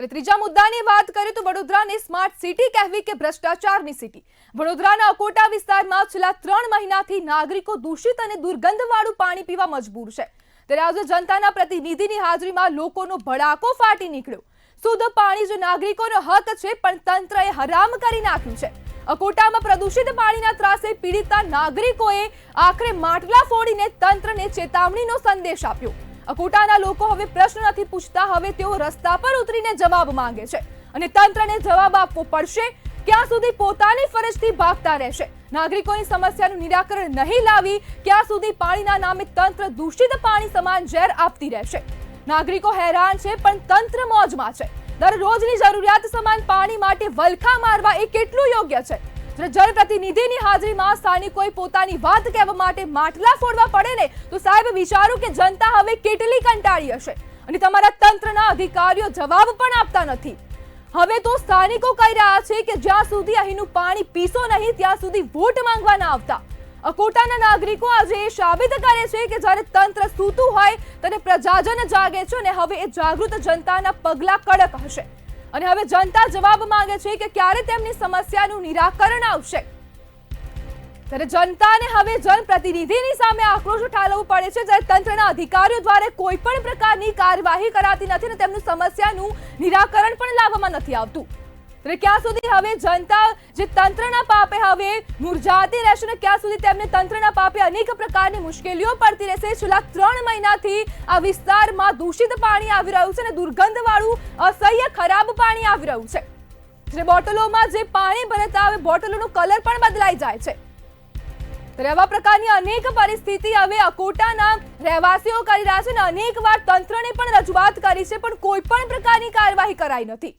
ત્રીજા મુદ્દાની વાત કરીએ તો વડોદરાને સ્માર્ટ સિટી કહેવી કે ભ્રષ્ટાચારની સિટી। વડોદરાના અકોટા વિસ્તારમાં છેલ્લા 3 મહિનાથી નાગરિકો દૂષિત અને દુર્ગંધવાળું પાણી પીવા મજબૂર છે। ત્યારે આજે જનતાના પ્રતિનિધિની હાજરીમાં લોકોનો ભડાકો ફાટી નીકળ્યો। શુદ્ધ પાણી જે નાગરિકોનો હક છે પણ તંત્રએ હરામ કરી નાખ્યું છે। અકોટામાં પ્રદૂષિત પાણીના ત્રાસે પીડિત નાગરિકોએ આખરે માટલા ફોડીને તંત્રને ચેતવણીનો સંદેશ આપ્યો। અકોટાના લોકો હવે પ્રશ્ન નથી પૂછતા, હવે તેઓ રસ્તા પર ઉતરીને જવાબ માંગે છે અને તંત્રને જવાબ આપવો પડશે। ક્યાં સુધી પોતાની ફરજથી ભાગતા રહેશે? નાગરિકોની સમસ્યાનું નિરાકરણ નહીં લાવી ક્યાં સુધી પાણીના નામે તંત્ર દૂષિત પાણી સમાન ઝેર આપતી રહેશે? નાગરિકો હેરાન છે પણ તંત્ર મોજમાં છે। દરરોજની જરૂરિયાત સમાન પાણી માટે વલખા મારવા એ કેટલું યોગ્ય છે? જનપ્રતિનિધિની હાજરીમાં સ્થાનિકોએ પોતાની વાત કહેવા માટે માટલા ફોડવા પડે ને તો સાહેબ વિચારો કે જનતા હવે કેટલી કંટાળી હશે અને તમારા તંત્રના અધિકારીઓ જવાબ પણ આપતા નથી। હવે તો સ્થાનિકો કહી રહ્યા છે કે જ્યાં સુધી અહીંનું પાણી પીશો નહીં ત્યાં સુધી વોટ માંગવા ના આવતા। અકોટાના નાગરિકો આજે એ સાબિત કરે છે કે જ્યારે તંત્ર સૂતું હોય ત્યારે પ્રજાજન જાગે છે અને હવે એ જાગૃત જનતાના પગલા કડક હશે અને હવે જનતા જવાબ માંગે છે કે ક્યારે તેમની સમસ્યાનું નિરાકરણ આવશે। ત્યારે જનતાને હવે જનપ્રતિનિધિની સામે આક્રોશ ઠાલવવો પડે છે જ્યારે તંત્રના અધિકારીઓ દ્વારા કોઈ પણ પ્રકારની કાર્યવાહી કરાતી નથી અને તેમની સમસ્યાનું નિરાકરણ પણ લાવવામાં નથી આવતું। ત્યારે ક્યાં સુધી હવે જનતા જે તંત્રના પાપે હવે મુરઝાતી રહેશે ને ક્યાં સુધી તેમને તંત્રના પાપે અનેક પ્રકારની મુશ્કેલીઓ પડતી રહેશે? છેલ્લા 3 મહિનાથી આ વિસ્તારમાં દૂષિત પાણી આવી રહ્યું છે અને દુર્ગંધવાળું અસહ્ય ખરાબ પાણી આવી રહ્યું છે। જે બોટલોમાં જે પાણી ભરતા આવે બોટલોનો કલર પણ બદલાઈ જાય છે। ત્યારે આવા પ્રકારની અનેક પરિસ્થિતિ હવે અકોટાના રહેવાસીઓ કરી રહ્યા છે અને અનેક વાર તંત્રને પણ રજૂઆત કરી છે પણ કોઈ પણ પ્રકારની કાર્યવાહી કરાઈ નથી।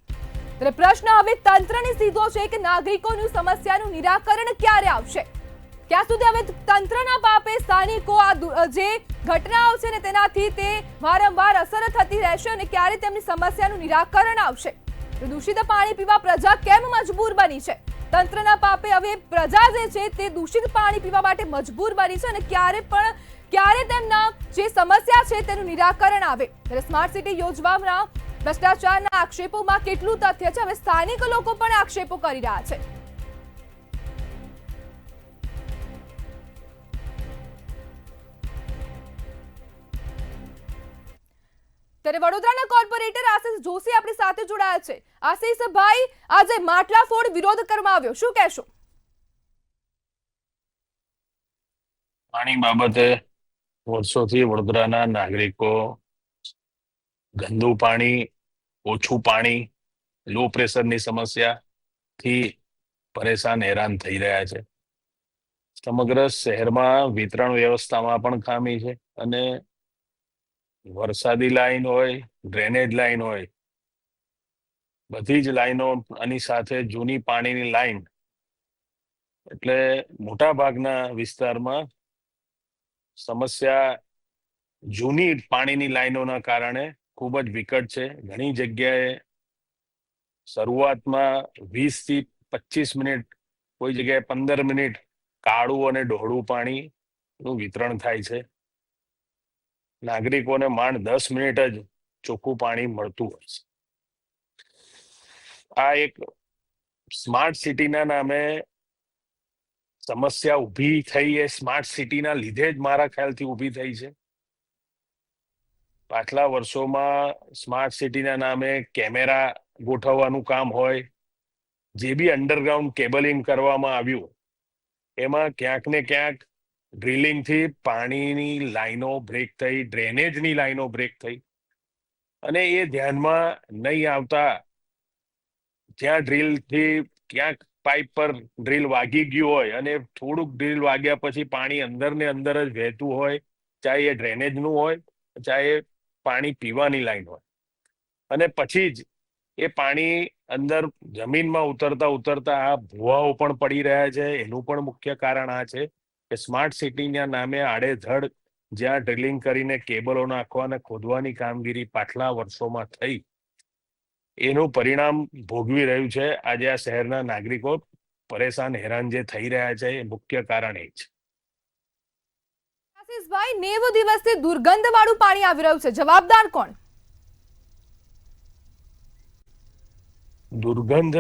ત્યારે પ્રશ્ન હવે તંત્રને સીધો છે કે નાગરિકોની સમસ્યાનું નિરાકરણ ક્યારે આવશે? ક્યાં સુધી હવે તંત્રના પાપે સ્થાનિકો આ જે ઘટનાઓ છે ને તેનાથી તે વારંવાર અસર થતી રહેશે અને ક્યારે તેમની સમસ્યાનું નિરાકરણ આવશે? દૂષિત પાણી પીવા પ્રજા કેમ મજબૂર બની છે? તંત્રના પાપે હવે પ્રજા જે છે તે દૂષિત પાણી પીવા માટે મજબૂર બની છે અને ક્યારે તેમના જે સમસ્યા છે તેનું નિરાકરણ આવે? ત્યારે સ્માર્ટ સિટી યોજવાના ભ્રષ્ટાચારના આક્ષેપોમાં કેટલું તથ્ય છે? હવે સ્થાનિક લોકો પણ આક્ષેપો કરી રહ્યા છે। ત્યારે વડોદરાના કોર્પોરેટર આશિષ જોશી આપણી સાથે જોડાયા છે। આશિષભાઈ, આજે માટલા ફોડ વિરોધ કરવામાં આવ્યો, શું કહેશો? પાણી બાબતે વર્ષોથી વડોદરાના નાગરિકો ગંદુ પાણી, ઓછું પાણી, લો પ્રેશરની સમસ્યાથી પરેશાન હેરાન થઈ રહ્યા છે। સમગ્ર શહેરમાં વિતરણ વ્યવસ્થામાં પણ ખામી છે અને વરસાદી લાઈન હોય, ડ્રેનેજ લાઈન હોય, બધી જ લાઈનો આની સાથે જૂની પાણીની લાઈન, એટલે મોટા ભાગના વિસ્તારમાં સમસ્યા જૂની પાણીની લાઈનોના કારણે ખૂબ જ વિકટ છે। ઘણી જગ્યાએ શરૂઆતમાં 20 થી 25 મિનિટ, કોઈ જગ્યાએ 15 મિનિટ કાળું અને ડોહળું પાણીનું વિતરણ થાય છે। નાગરિકોને માંડ 10 મિનિટ જ ચોખ્ખું પાણી મળતું હોય છે। આ એક સ્માર્ટ સિટીના નામે સમસ્યા ઊભી થઈ, એ સ્માર્ટ સિટીના લીધે જ મારા ખ્યાલથી ઊભી થઈ છે। પાછલા વર્ષોમાં સ્માર્ટ સિટીના નામે કેમેરા ગોઠવવાનું કામ હોય, જે બી અંડરગ્રાઉન્ડ કેબલિંગ કરવામાં આવ્યું એમાં ક્યાંક ને ક્યાંક ડ્રિલિંગથી પાણીની લાઈનો બ્રેક થઈ, ડ્રેનેજની લાઈનો બ્રેક થઈ અને એ ધ્યાનમાં નહીં આવતા જ્યાં ડ્રિલથી ક્યાંક પાઇપ પર ડ્રિલ વાગી ગયું હોય અને થોડુંક ડ્રિલ વાગ્યા પછી પાણી અંદર ને અંદર જ વહેતું હોય, ચાહે એ ડ્રેનેજનું હોય, ચાહે પાણી પીવાની લાઈન હોય, અને પછી જ એ પાણી અંદર જમીનમાં ઉતરતા આ ભૂવાઓ પણ પડી રહ્યા છે। એનું પણ મુખ્ય કારણ આ છે કે સ્માર્ટ સિટીના નામે આડેધડ જ્યાં ડ્રિલિંગ કરીને કેબલો નાખવા અને ખોદવાની કામગીરી પાછલા વર્ષોમાં થઈ, એનું પરિણામ ભોગવી રહ્યું છે। આજે આ શહેરના નાગરિકો પરેશાન હેરાન જે થઈ રહ્યા છે એ મુખ્ય કારણ એ છે। આશિષભાઈ, 90 દિવસથી દુર્ગંધવાળું પાણી આવી રહ્યું છે, જવાબદાર કોણ? દુર્ગંધ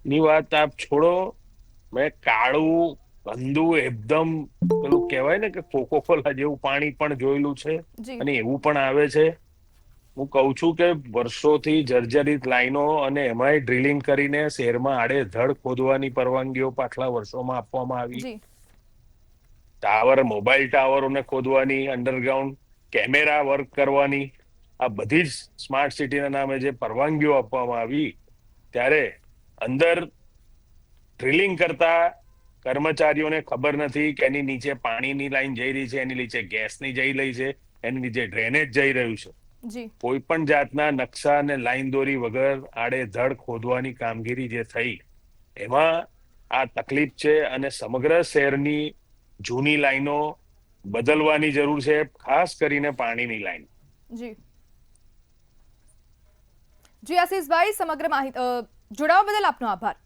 ની વાત આપ છોડો. મેં કાળું ગંદુ એકદમ પેલું કહેવાય ને કે કોકો કોલા જેવું પાણી પણ જોયેલું છે જી અને એવું પણ આવે છે. હું કહું છું કે વર્ષોથી જર્જરિત લાઈનો અને એમાંય ડ્રિલિંગ કરીને શહેરમાં આડેધડ ખોદવાની પરવાનગીઓ પાછલા વર્ષોમાં આપવામાં આવી. G mobile ટાવરોને ખોદવાની, underground camera work કરવાની, આ બધી જ સ્માર્ટ સિટીના નામે જે પરવાનગીઓ આપવામાં આવી ત્યારે અંદર ડ્રિલિંગ કરતા કર્મચારીઓને ખબર નથી કે એની નીચે પાણીની લાઈન જઈ રહી છે, એની નીચે ગેસની જઈ રહી છે, એની નીચે ડ્રેનેજ જઈ રહ્યું છે. જી કોઈ પણ જાતના નકશા અને લાઈન દોરી વગર આડેધડ ખોદવાની કામગીરી જે થઈ એમાં આ તકલીફ છે અને સમગ્ર શહેરની જૂની લાઈનો બદલવાની જરૂર છે, ખાસ કરીને પાણીની લાઈન. જી જી આશીષભાઈ, સમગ્ર માહિતી જોડાવા બદલ આપનો આભાર.